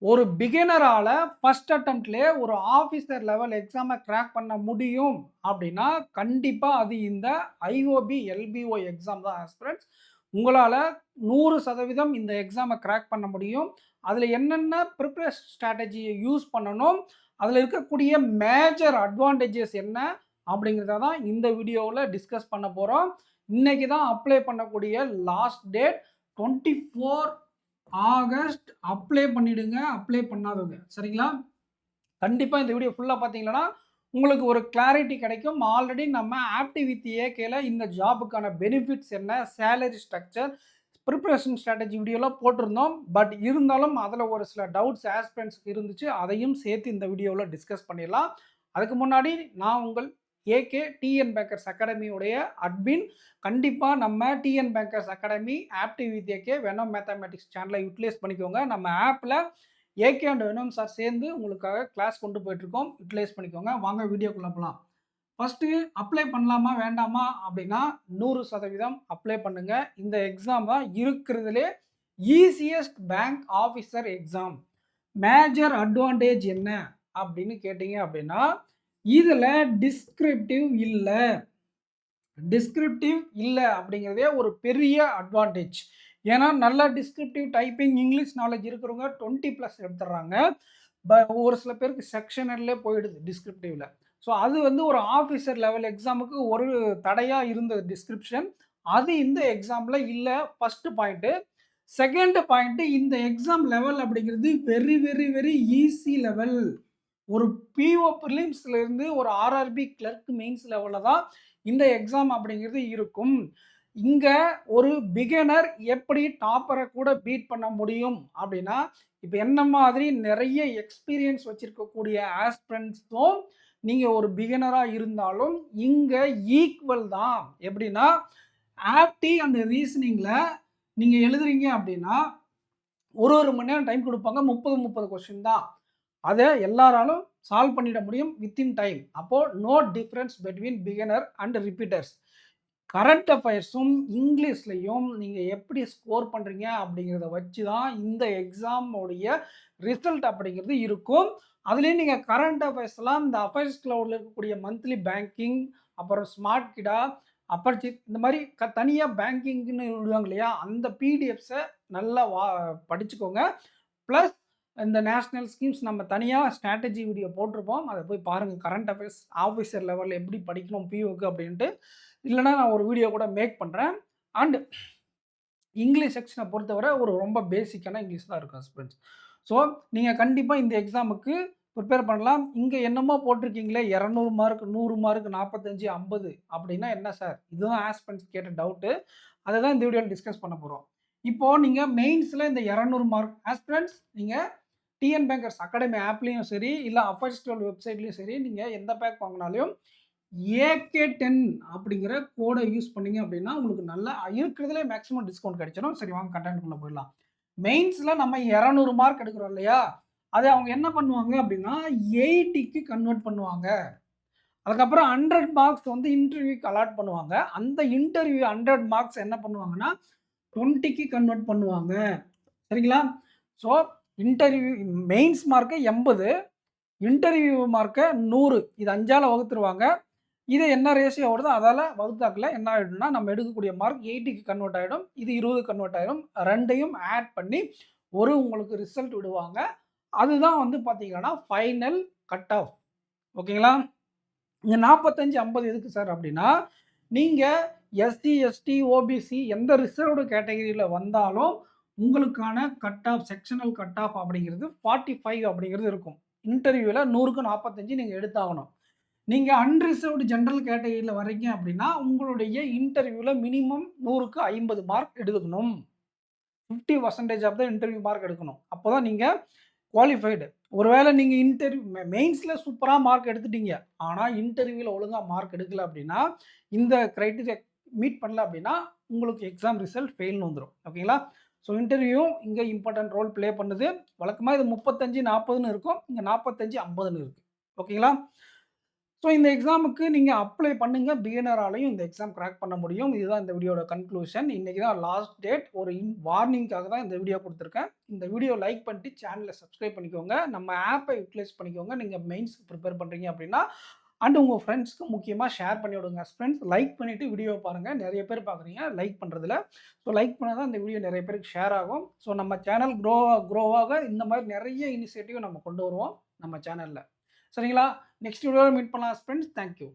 ஒரு பிகினரால ஃபர்ஸ்ட் அட்டெம்ப்ட்லயே ஒரு officer level எக்ஸாம crack பண்ண முடியும் அப்படின்னா, கண்டிப்பா அது இந்த ஐஓபி, எல்பிஓ எக்ஸாம் தான் ஆஸ்பிரண்ட்ஸ். உங்களால 100% இந்த எக்ஸாம கிராக் பண்ண முடியும். அதுல என்னென்ன பிரிப்பரேஷன் ஸ்ட்ராட்டஜிய யூஸ் பண்ணணும், அதுல இருக்கக்கூடிய மேஜர் அட்வான்டேஜஸ் என்ன அப்படிங்கிறத தான் இந்த வீடியோவுல டிஸ்கஸ் பண்ண போறோம். இன்னைக்கு தான் அப்ளை பண்ணக்கூடிய லாஸ்ட் டேட் 24 ஆகஸ்ட். அப்ளை பண்ணிடுங்க. அப்ளை பண்ணாதவங்க. சரிங்களா? கண்டிப்பா இந்த வீடியோ ஃபுல்லா பார்த்தீங்கன்னா, உங்களுக்கு ஒரு கிளாரிட்டி கிடைக்கும். ஆல்ரெடி நம்ம ஆப்டி வித் ஏகேல இந்த ஜாப்க்கான பெனிஃபிட்ஸ் என்ன? சேலரி ஸ்ட்ரக்சர், பிரிப்பரேஷன் ஸ்ட்ராட்டஜி வீடியோலாம் போட்டிருந்தோம். பட் இருந்தாலும் அதில ஒரு சில டவுட்ஸ் ஆஸ்பிரண்ட்ஸ்க்கு இருந்துச்சு. அதையும் சேர்த்து இந்த வீடியோல டிஸ்கஸ் பண்ணிடலாம். அதுக்கு முன்னாடி நான் உங்கள் ஏகே டிஎன் பேக்கர்ஸ் அகாடமியுடைய அட்மின். கண்டிப்பா நம்ம டிஎன் பேக்கர்ஸ் அகாடமி, ஆப்டி வித் ஏகே, வெனம் மேத்தமேட்டிக்ஸ் சேனலை யுட்டிலைஸ் பண்ணிக்கோங்க. நம்ம ஆப்ல ஏகே அண்ட் வெனம் சார் சேர்ந்து உங்களுக்காக கிளாஸ் கொண்டு போயிட்டுருக்கோம். யுட்டிலைஸ் பண்ணிக்கோங்க. வாங்க வீடியோக்குள்ள போலாம். ஃபர்ஸ்ட்டு அப்ளை பண்ணலாமா? வேண்டாமா? அப்படின்னா 100% அப்ளை பண்ணுங்க. இந்த எக்ஸாம் தான் இருக்கிறதுலே easiest bank officer exam. Major advantage என்ன அப்படின்னு கேட்டீங்க அப்படின்னா, இதுல டிஸ்கிரிப்டிவ் இல்ல. டிஸ்கிரிப்டிவ் இல்ல அப்படிங்கிறதே ஒரு பெரிய அட்வான்டேஜ். ஏன்னா, நல்ல டிஸ்கிரிப்டிவ் டைப்பிங், இங்கிலீஷ் நாலேட்ஜ் இருக்கிறவங்க 20+ எடுத்துடுறாங்க. ஒரு சில பேருக்கு செக்ஷனல்லே போயிடுது டிஸ்கிரிப்டிவ்ல. ஸோ அது வந்து ஒரு ஆஃபீசர் லெவல் எக்ஸாமுக்கு ஒரு தடையா இருந்தது டிஸ்கிரிப்ஷன். அது இந்த எக்ஸாம்ல இல்ல. First point. செகண்ட் பாயிண்ட், இந்த எக்ஸாம் லெவல் அப்படிங்கிறது very very very easy level. ஒரு பிஓ பிரிலிம்ஸ்ல இருந்து ஒரு ஆர்ஆர்பி கிளர்க் மெயின்ஸ் லெவல்ல தான் இந்த எக்ஸாம் அப்படிங்கிறது இருக்கும். இங்க ஒரு பிகினர் எப்படி டாப்பர கூட பீட் பண்ண முடியும் அப்படின்னா, இப்ப என்ன மாதிரி நிறைய எக்ஸ்பீரியன்ஸ் வச்சிருக்கக்கூடிய ஆஸ்பிரண்ட்ஸும் நீங்க ஒரு பிகினரா இருந்தாலும் இங்க ஈக்குவல் தான். எப்படின்னா, ஆப்டி அண்ட் ரீசனிங்ல நீங்க எழுதுறீங்க அப்படின்னா, ஒரு மணி நேரம் டைம் குடுப்பாங்க. 30 கொஸ்டின் தான். அத எல்லாராலும் சால்வ் பண்ணிட முடியும் வித்தின் டைம். அப்போ no difference between beginner and repeaters. Current அஃபயர்ஸும், இங்கிலீஷ்லயும் நீங்க எப்படி ஸ்கோர் பண்றீங்க அப்படிங்கிறத வச்சு தான் இந்த எக்ஸாம் உடைய ரிசல்ட் அப்படிங்கிறது இருக்கும். அதுலயும் நீங்க கரண்ட் அஃபயர்ஸ்லாம் இந்த அஃபயர்ஸ் கிளவுட்ல இருக்கக்கூடிய மந்த்லி பேங்கிங், அப்புறம் ஸ்மார்ட் கிடா, அப்பர்ஜித் இந்த மாரி தனியா பேங்கிங்ன்னு விடுவாங்க இல்லையா? அந்த பிடிஎஃப்ஸ நல்லா படிச்சுக்கோங்க. பிளஸ் இந்த நேஷனல் ஸ்கீம்ஸ் நம்ம தனியா ஸ்ட்ராட்டஜி வீடியோ போட்டிருப்போம். அத போய் பாருங்க. கரண்ட் அஃபேர்ஸ் ஆஃபீசர் லெவல்ல எப்படி படிக்கணும் பிஓக்கு அப்படின்ட்டு. இல்லன்னா நான் ஒரு வீடியோ கூட மேக் பண்றேன். அண்ட் இங்கிலீஷ் செக்ஷன பொறுத்தவரை ஒரு ரொம்ப பேசிக்கான இங்கிலீஷ் தான் இருக்கும் ஸ்டூடண்ட்ஸ். ஸோ நீங்க கண்டிப்பா இந்த எக்ஸாமுக்கு ப்ரிப்பேர் பண்ணலாம். இங்க என்னமோ போட்டிருக்கீங்களே 200 மார்க், 100 மார்க், 45, 50 அப்படின்னா என்ன சார்? இதுதான் ஆஸ்பிரண்ட்ஸ் கேட்ட டவுட்டு. அத தான் இந்த வீடியோல டிஸ்கஸ் பண்ண போறோம். இப்போ நீங்க மெயின்ஸ்ல இந்த 200 மார்க் ஆஸ்பிரண்ட்ஸ் நீங்க டிஎன் பேங்கர்ஸ் அகாடமி ஆப்லயும் சரி, இல்ல அஃபர்ஸ் 12 வெப்சைட்லயும் சரி, நீங்க எந்த பேக் வாங்குனாலும் ஏகே10 அப்படிங்கிற கோட யூஸ் பண்ணீங்க அப்படின்னா, உங்களுக்கு நல்லா இருக்கிறதுலே மேக்ஸிமம் டிஸ்கவுண்ட் கிடைச்சிடும். சரி வாங்க கன்டென்ட்குள்ள போயிடலாம். மெயின்ஸ்ல நம்ம 200 மார்க் எடுக்கிறோம் இல்லையா? அத அவங்க என்ன பண்ணுவாங்க அப்படின்னா, 80க்கு கன்வெர்ட் பண்ணுவாங்க. அதுக்கப்புறம் 100 மார்க்ஸ் வந்து இன்டர்வியூக்கு அலாட் பண்ணுவாங்க. அந்த இன்டர்வியூ 100 மார்க்ஸ் என்ன பண்ணுவாங்கன்னா, 20க்கு கன்வெர்ட் பண்ணுவாங்க. சரிங்களா? So interview mains mark 80, interview மார்க்க 100. இது 5ஆல வகுத்துருவாங்க. இது என்ன ரேஷியோ வருதோ அதால வகுத்தாக்கல என்ன ஆயிடும்னா, நம்ம எடுக்கக்கூடிய மார்க் 80க்கு கன்வெர்ட் ஆயிடும். இது 20க்கு கன்வெர்ட் ஆயிடும். 2யும் ஆட் பண்ணி ஒரு உங்களுக்கு ரிசல்ட் விடுவாங்க. அதுதான் வந்து பார்த்தீங்கன்னா, ஃபைனல் கட் ஆஃப். ஓகேங்களா? இங்க 45, 50 எதுக்கு சார் அப்டின்னா, நீங்க எஸ்சி, எஸ்டி, ஓபிசி எந்த ரிசர்வ்டு கேட்டகரியில வந்தாலும், உங்களுக்கான cut off sectional cut off அப்படிங்கிறது 45 அப்படிங்கிறது இருக்கும். இன்டர்வியூல 100க்கு 45 நீங்க எடுத்தாகணும். நீங்க அன்ரிசர்வ்டு ஜெனரல் கேட்டகரியில வர்றீங்க அப்படின்னா, உங்களுடைய இன்டர்வியூல மினிமம் 100க்கு 50 மார்க் எடுக்கணும். 50% ஆஃப் த இன்டர்வியூ மார்க் எடுக்கணும். அப்பதான் நீங்க குவாலிஃபைடு. ஒருவேளை நீங்க மெயின்ஸ்ல சூப்பரா மார்க் எடுத்துட்டீங்க. ஆனா இன்டர்வியூல ஒழுங்கா மார்க் எடுக்கல அப்படின்னா, இந்த கிரைட்டீரியா மீட் பண்ணல அப்படின்னா, உங்களுக்கு எக்ஸாம் ரிசல்ட் ஃபெயில்னு வந்துரும். ஓகேங்களா? ஸோ இன்டர்வியூ இங்க இம்பார்ட்டன்ட் ரோல் ப்ளே பண்ணுது. வழக்கமா இது 35, 40ன்னு இருக்கும். இங்க 45, 50ன்னு இருக்கு. ஓகேங்களா? ஸோ இந்த எக்ஸாமுக்கு நீங்க அப்ளை பண்ணுங்க. பிகினராலயும் இந்த எக்ஸாம் கிராக் பண்ண முடியும். இதுதான் இந்த வீடியோட கன்க்ளூஷன். இன்னைக்கு தான் லாஸ்ட் டேட். ஒரு வார்னிங்க்காக தான் இந்த வீடியோ குடுத்துருக்கேன். இந்த வீடியோ லைக் பண்ணிட்டு சேனல சப்ஸ்கிரைப் பண்ணிக்கோங்க. நம்ம ஆப்ப யுட்டிலைஸ் பண்ணிக்கோங்க. நீங்க மெயின்ஸ்க்கு பிரிப்பேர் பண்றீங்க அப்படின்னா. அண்ட் உங்க ஃப்ரெண்ட்ஸ்க்கு முக்கியமா ஷேர் பண்ணி விடுங்க. ஃப்ரெண்ட்ஸ் லைக் பண்ணிட்டு வீடியோ பாருங்க. நெறைய பேர் பார்க்குறீங்க லைக் பண்றதில்ல. ஸோ லைக் பண்ணா தான் இந்த வீடியோ நெறைய பேருக்கு ஷேர் ஆகும். ஸோ நம்ம சேனல் க்ரோவாக இந்த மாரி நெறைய இனிஷியேட்டிவ் நம்ம கொண்டு வருவோம் நம்ம சேனல்ல. சரிங்களா? நெக்ஸ்ட் வீடியோல மீட் பண்ணலாம் ஃப்ரெண்ட்ஸ். Thank you.